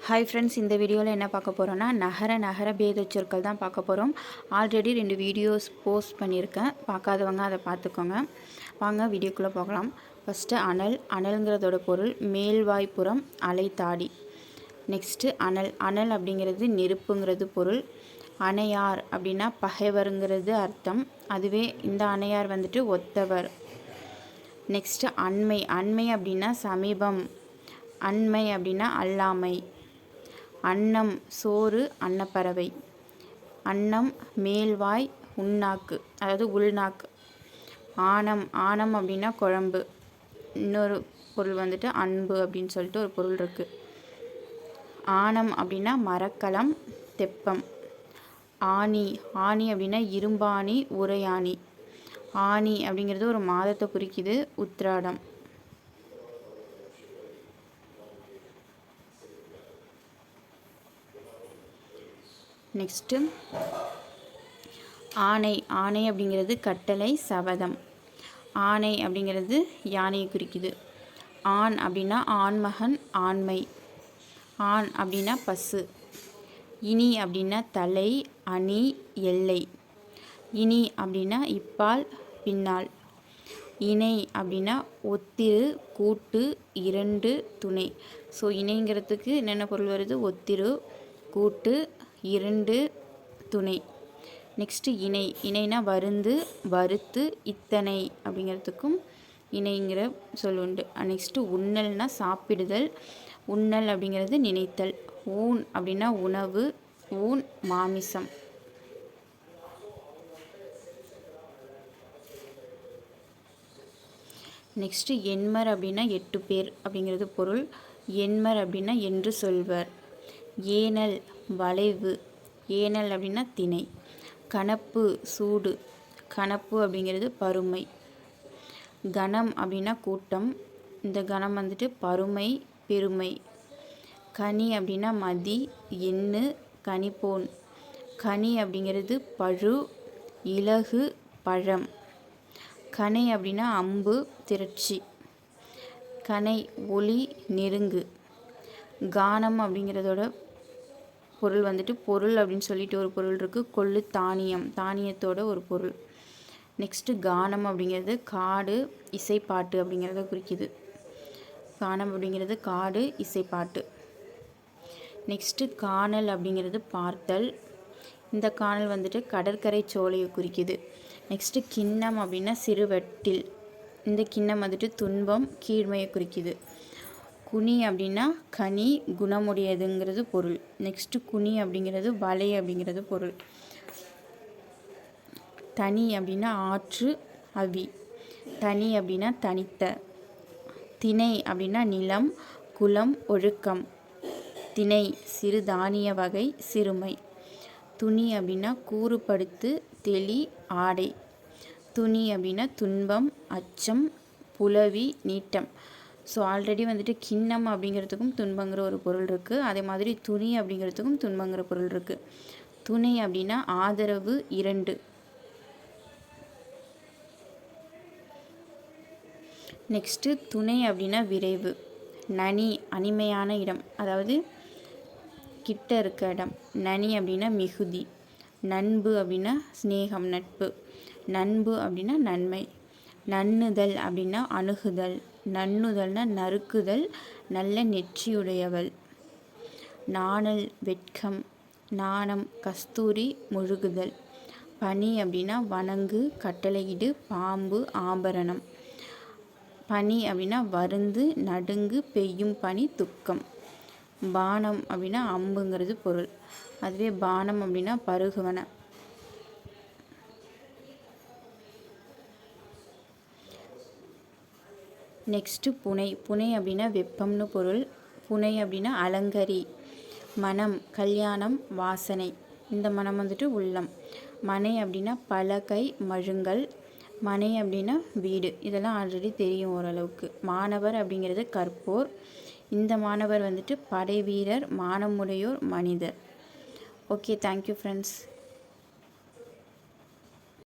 Hi friends, இந்த வீடியோவில் என்ன பார்க்க போகிறோன்னா நகர பேத சொற்கள் தான் பார்க்க போகிறோம். ஆல்ரெடி 2 வீடியோஸ் போஸ்ட் பண்ணியிருக்கேன், பார்க்காதவங்க அதை பார்த்துக்கோங்க. வாங்க வீடியோக்குள்ளே போகலாம். ஃபஸ்ட்டு அனல்ங்கிறதோட பொருள் மேல்வாய்ப்புறம் அலைத்தாடி. நெக்ஸ்ட்டு அனல் அப்படிங்கிறது நெருப்புங்கிறது பொருள். அணையார் அப்படின்னா பகைவருங்கிறது அர்த்தம். அதுவே இந்த அணையார் வந்துட்டு ஒத்தவர். நெக்ஸ்ட்டு அண்மை அப்படின்னா சமீபம். அண்மை அப்படின்னா அல்லாமை. அன்னம் சோறு, அன்னப்பறவை. அன்னம் மேல்வாய் உள்நாக்கு, அதாவது உள்நாக்கு. ஆனம் அப்படின்னா குழம்பு. இன்னொரு பொருள் வந்துட்டு அன்பு அப்படின்னு சொல்லிட்டு ஒரு பொருள் இருக்குது. ஆனம் அப்படின்னா மரக்கலம், தெப்பம். ஆணி அப்படின்னா இரும்பாணி, உரையாணி. ஆணி அப்படிங்கிறது ஒரு மாதத்தை குறிக்குது, உத்திராடம். நெக்ஸ்ட்டு ஆணை அப்படிங்கிறது கட்டளை, சபதம். ஆணை அப்படிங்கிறது யானையை குறிக்குது. ஆண் அப்படின்னா ஆண்மகன், ஆண்மை. ஆண் அப்படின்னா பசு. இனி அப்படின்னா தலை, அணி, எல்லை. இனி அப்படின்னா இப்பால், பின்னால். இணை அப்படின்னா ஒத்திரு, கூட்டு, இரண்டு, துணை. ஸோ இணைங்கிறதுக்கு என்னென்ன பொருள் வருது? ஒத்திரு, கூட்டு, இரண்டு, துணை. நெக்ஸ்ட்டு இணைனா வருந்து, வறுத்து, இத்தனை அப்படிங்கிறதுக்கும் இணைங்கிற சொல் உண்டு. நெக்ஸ்ட்டு உண்ணல்னா சாப்பிடுதல். உண்ணல் அப்படிங்கிறது நினைத்தல். ஊன் அப்படின்னா உணவு. ஊன் மாமிசம். நெக்ஸ்ட்டு எண்மர் அப்படின்னா 8 பேர் அப்படிங்கிறது பொருள். எண்மர் அப்படின்னா என்று சொல்வர். ஏனல் வளைவு. ஏனல் அப்படின்னா திணை. கணப்பு சூடு. கணப்பு அப்படிங்கிறது பருமை. கணம் அப்படின்னா கூட்டம். இந்த கணம் வந்துட்டு பருமை, பெருமை. கனி அப்படின்னா மதி, எண்ணு, கனிப்போன். கனி அப்படிங்கிறது பழு, இலகு, பழம். கனை அப்படின்னா அம்பு, திரட்சி. கனை ஒளி, நெருங்கு. கானம் அப்படிங்கிறதோட பொருள் வந்துட்டு பொருள் அப்படின்னு சொல்லிட்டு ஒரு பொருள் இருக்குது. கொள்ளு, தானியம். தானியத்தோட ஒரு பொருள். நெக்ஸ்ட்டு கானம் அப்படிங்கிறது காடு, இசைப்பாட்டு அப்படிங்கிறத குறிக்குது. கானம் அப்படிங்கிறது காடு, இசைப்பாட்டு. நெக்ஸ்ட்டு காணல் அப்படிங்கிறது பார்த்தல். இந்த காணல் வந்துட்டு கடற்கரை சோலையை குறிக்குது. நெக்ஸ்ட்டு கிண்ணம் அப்படின்னா சிறுவட்டில். இந்த கிண்ணம் வந்துட்டு துன்பம், கீழ்மையை குறிக்குது. குனி அப்படின்னா கனி, குணமுடையதுங்கிறது பொருள். நெக்ஸ்ட்டு குனி அப்படிங்கிறது வலை அப்படிங்கிறது பொருள். தனி அப்படின்னா ஆற்று, அவி. தனி அப்படின்னா தனித்த. திணை அப்படின்னா நிலம், குலம், ஒழுக்கம். திணை சிறு தானிய வகை, சிறுமை. துணி அப்படின்னா கூறுபடுத்து, தெளி, ஆடை. துணி அப்படின்னா துன்பம், அச்சம், புலவி, நீட்டம். ஸோ ஆல்ரெடி வந்துட்டு கிண்ணம் அப்படிங்கிறதுக்கும் துன்பங்கிற ஒரு பொருள் இருக்குது. அதே மாதிரி துணி அப்படிங்கிறதுக்கும் துன்பங்கிற பொருள் இருக்குது. துணை அப்படின்னா ஆதரவு, இரண்டு. நெக்ஸ்ட்டு துணை அப்படின்னா விரைவு. நனி அனிமையான இடம், அதாவது கிட்ட இருக்க இடம். நனி அப்படின்னா மிகுதி. நண்பு அப்படின்னா சிநேகம், நட்பு. நண்பு அப்படின்னா நன்மை. நன்னுதல் அப்படின்னா அணுகுதல். நன்னுதல்னா நறுக்குதல், நல்ல நெற்றியுடையவள். நாணல் வெட்கம். நாணம் கஸ்தூரி, முழுகுதல். பனி அப்படின்னா வணங்கு, கட்டளையிடு, பாம்பு, ஆபரணம். பனி அப்படின்னா வருந்து, நடுங்கு, பெய்யும் பனி, துக்கம். பானம் அப்படின்னா அம்புங்கிறது பொருள். அதுவே பானம் அப்படின்னா பருகுவன. நெக்ஸ்ட்டு புனை அப்படின்னா வெப்பம்னு பொருள். புனை அப்படின்னா அலங்கரி. மனம் கல்யாணம், வாசனை. இந்த மனம் வந்துட்டு உள்ளம். மனை அப்படின்னா பலகை, மழுங்கல். மனை அப்படின்னா வீடு. இதெல்லாம் ஆல்ரெடி தெரியும் ஓரளவுக்கு. மாணவர் அப்படிங்கிறது கற்போர். இந்த மாணவர் வந்துட்டு படை வீரர், மானமுடையோர், மனிதர். Okay, thank you friends.